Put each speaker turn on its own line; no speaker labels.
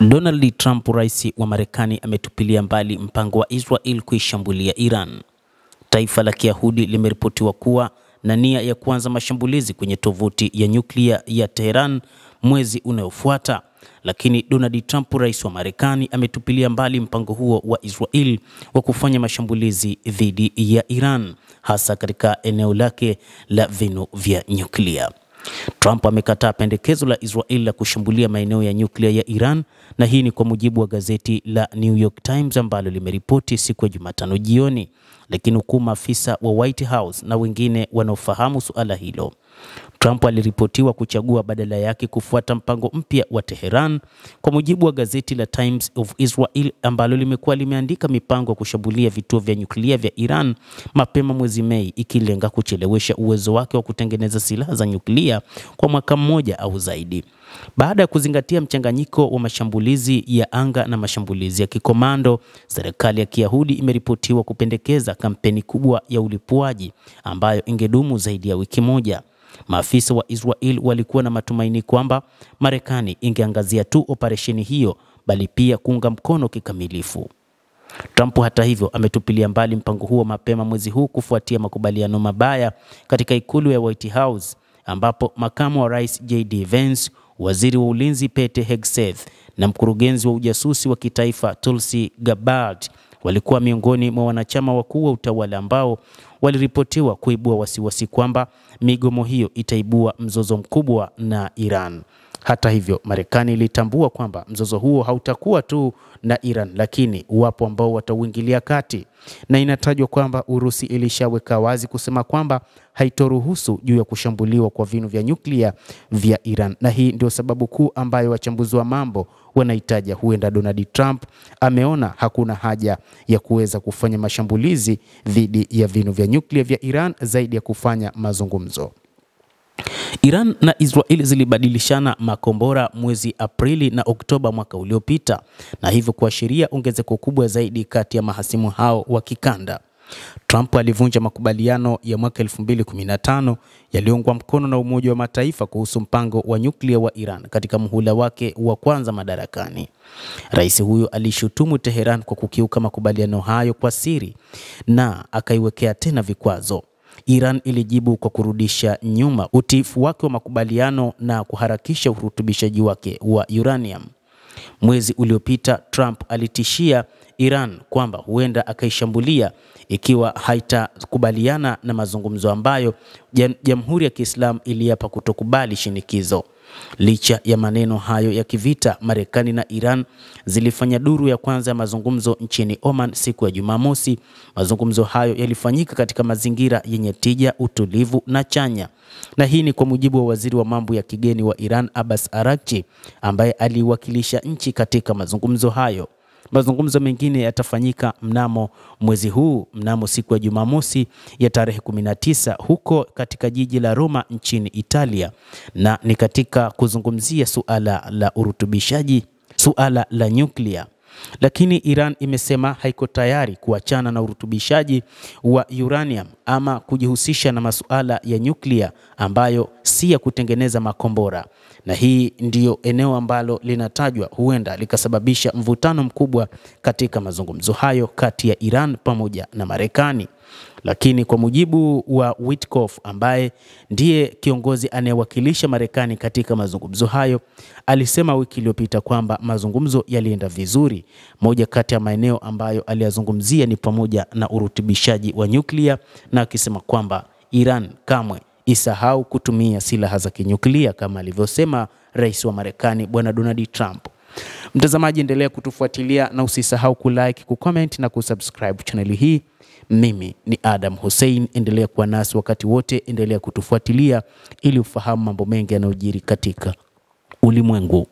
Donald Trump, rais wa Marekani, ametupilia mbali mpango wa Israel kuishambulia Iran. Taifa la Kiyahudi limeripotiwa kuwa na nia ya kuanza mashambulizi kwenye tovuti ya nyuklia ya Tehran mwezi unaofuata, lakini Donald Trump, rais wa Marekani, ametupilia mbali mpango huo wa Israel wa kufanya mashambulizi dhidi ya Iran, hasa katika eneo lake la vinu vya nyuklia. Trump amekataa pendekezo la Israel la kushambulia maeneo ya nyuklia ya Iran, na hii ni kwa mujibu wa gazeti la New York Times ambalo limeripoti siku ya Jumatano jioni, lakini huku maafisa wa White House na wengine wanaofahamu suala hilo. Trump aliripotiwa kuchagua badala yake kufuata mpango mpya wa Tehran, kwa mujibu wa gazeti la Times of Israel ambalo limekuwa limeandika mipango ya kushambulia vituo vya nyuklia vya Iran mapema mwezi Mei, ikilenga kuchelewesha uwezo wake wa kutengeneza silaha za nyuklia kwa mwaka mmoja au zaidi. Baada ya kuzingatia mchanganyiko wa mashambulizi ya anga na mashambulizi ya kikomando, serikali ya Kiyahudi imeripotiwa kupendekeza kampeni kubwa ya ulipuaji ambayo ingedumu zaidi ya wiki moja. Maafisa wa Israel walikuwa na matumaini kwamba Marekani ingeangazia tu operesheni hiyo, bali pia kuunga mkono kikamilifu. Trump, hata hivyo, ametupilia mbali mpango huo mapema mwezi huu kufuatia makubaliano mabaya katika ikulu ya White House, ambapo makamu wa rais J.D. Vance, waziri wa ulinzi Pete Hegseth na mkurugenzi wa ujasusi wa kitaifa Tulsi Gabbard walikuwa miongoni mwa wanachama wakuu wa utawala ambao waliripotiwa kuibua wasiwasi kwamba migomo hiyo itaibua mzozo mkubwa na Iran. Hata hivyo, Marekani ilitambua kwamba mzozo huo hautakuwa tu na Iran, lakini wapo ambao watauingilia kati, na inatajwa kwamba Urusi ilishaweka wazi kusema kwamba haitoruhusu juu ya kushambuliwa kwa vinu vya nyuklia vya Iran, na hii ndio sababu kuu ambayo wachambuzi wa mambo wanahitaja huenda Donald Trump ameona hakuna haja ya kuweza kufanya mashambulizi dhidi ya vinu vya nyuklia vya Iran zaidi ya kufanya mazungumzo. Iran na Israel zilibadilishana makombora mwezi Aprili na Oktoba mwaka uliopita, na hivyo kuashiria ongezeko kubwa zaidi kati ya mahasimu hao wa kikanda. Trump alivunja makubaliano ya mwaka 2015 yaliyoungwa mkono na Umoja wa Mataifa kuhusu mpango wa nyuklia wa Iran katika muhula wake wa kwanza madarakani. Rais huyo alishutumu Tehran kwa kukiuka makubaliano hayo kwa siri na akaiwekea tena vikwazo. Iran ilijibu kwa kurudisha nyuma utiifu wake wa makubaliano na kuharakisha urutubishaji wake wa uranium. Mwezi uliopita, Trump alitishia Iran kwamba huenda akaishambulia ikiwa haitakubaliana na mazungumzo ambayo Jamhuri ya Kiislamu iliapa kutokubali shinikizo. Licha ya maneno hayo ya kivita, Marekani na Iran zilifanya duru ya kwanza ya mazungumzo nchini Oman siku ya Jumamosi. Mazungumzo hayo yalifanyika katika mazingira yenye tija, utulivu na chanya, na hii ni kwa mujibu wa waziri wa mambo ya kigeni wa Iran Abbas Araghchi, ambaye aliwakilisha nchi katika mazungumzo hayo. Mazungumzo mengine yatafanyika mnamo mwezi huu, mnamo siku ya Jumamosi ya tarehe 19 huko katika jiji la Roma nchini Italia, na ni katika kuzungumzia suala la urutubishaji, suala la nyuklia. Lakini Iran imesema haiko tayari kuachana na urutubishaji wa uranium ama kujihusisha na masuala ya nyuklia ambayo si ya kutengeneza makombora, na hii ndiyo eneo ambalo linatajwa huenda likasababisha mvutano mkubwa katika mazungumzo hayo kati ya Iran pamoja na Marekani. Lakini kwa mujibu wa Witkoff, ambaye ndiye kiongozi anayewakilisha Marekani katika mazungumzo hayo, alisema wiki iliyopita kwamba mazungumzo yalienda vizuri. Moja kati ya maeneo ambayo aliyazungumzia ni pamoja na urutubishaji wa nyuklia, na akisema kwamba Iran kamwe isahau kutumia silaha za kinyuklia kama alivyosema rais wa Marekani Bwana Donald Trump. Mtazamaji, endelea kutufuatilia na usisahau kulike, kucomment na kusubscribe channel hii. Mimi ni Adam Hussein, endelea kuwa nasi wakati wote, endelea kutufuatilia ili ufahamu mambo mengi yanayojiri katika ulimwengu.